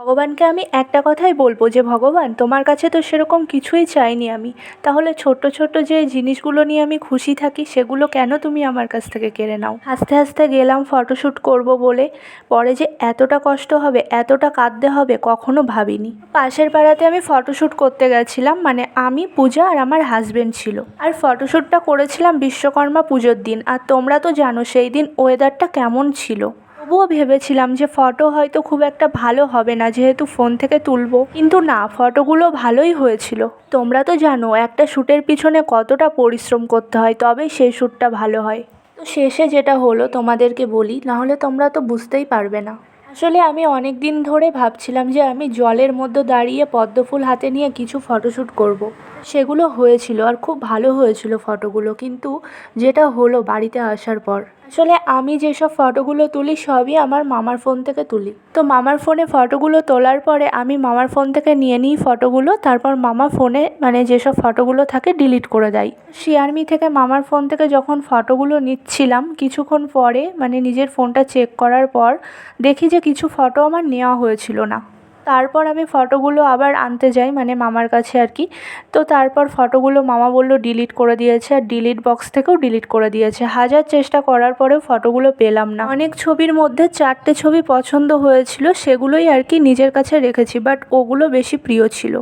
ভগবানকে আমি একটা কথাই বলবো যে ভগবান তোমার কাছে তো সেরকম কিছুই চাইনি আমি, তাহলে ছোট্ট ছোট্ট যে জিনিসগুলো নিয়ে আমি খুশি থাকি সেগুলো কেন তুমি আমার কাছ থেকে কেড়ে নাও। হাসতে হাসতে গেলাম ফটোশ্যুট করব বলে, পরে যে এতটা কষ্ট হবে, এতটা কাঁদতে হবে কখনো ভাবিনি। পাশের পাড়াতে আমি ফটোশ্যুট করতে গেছিলাম, মানে আমি, পূজা আর আমার হাজবেন্ড ছিল। আর ফটোশ্যুটটা করেছিলাম বিশ্বকর্মা পুজোর দিন। আর তোমরা তো জানো সেই দিন ওয়েদারটা কেমন ছিল। তবুও ভেবেছিলাম যে ফটো হয়তো খুব একটা ভালো হবে না যেহেতু ফোন থেকে তুলবো, কিন্তু না, ফটোগুলো ভালোই হয়েছিল। তোমরা তো জানো একটা শ্যুটের পিছনে কতটা পরিশ্রম করতে হয় তবেই সেই শ্যুটটা ভালো হয়। তো শেষে যেটা হলো তোমাদেরকে বলি, নাহলে তোমরা তো বুঝতেই পারবে না। আসলে আমি অনেক দিন ধরে ভাবছিলাম যে আমি জলের মধ্যে দাঁড়িয়ে পদ্মফুল হাতে নিয়ে কিছু ফটোশ্যুট করব। সেগুলো হয়েছিল আর খুব ভালো হয়েছিল ফটোগুলো, কিন্তু যেটা হলো বাড়িতে আসার পর, আসলে আমি যেসব ফটোগুলো তুলি সবই আমার মামার ফোন থেকে তুলি। তো মামার ফোনে ফটোগুলো তোলার পরে আমি মামার ফোন থেকে নিয়ে নিই ফটোগুলো, তারপর মামা ফোনে মানে যেসব ফটোগুলো থাকে ডিলিট করে দেয়। শেয়ারমি থেকে মামার ফোন থেকে যখন ফটোগুলো নিচ্ছিলাম কিছুক্ষণ পরে মানে নিজের ফোনটা চেক করার পর দেখি যে কিছু ফটো আমার নেওয়া হয়েছিল না। তারপর আমি ফটোগুলো আবার আনতে যাই মানে মামার কাছে আর কি। তো তারপর ফটোগুলো মামা বলল ডিলিট করে দিয়েছে, আর ডিলিট বক্স থেকেও ডিলিট করে দিয়েছে। হাজার চেষ্টা করার পরেও ফটোগুলো পেলাম না। অনেক ছবির মধ্যে 4টে ছবি পছন্দ হয়েছিল, সেগুলোই আর কি নিজের কাছে রেখেছি, বাট ওগুলো বেশি প্রিয় ছিল।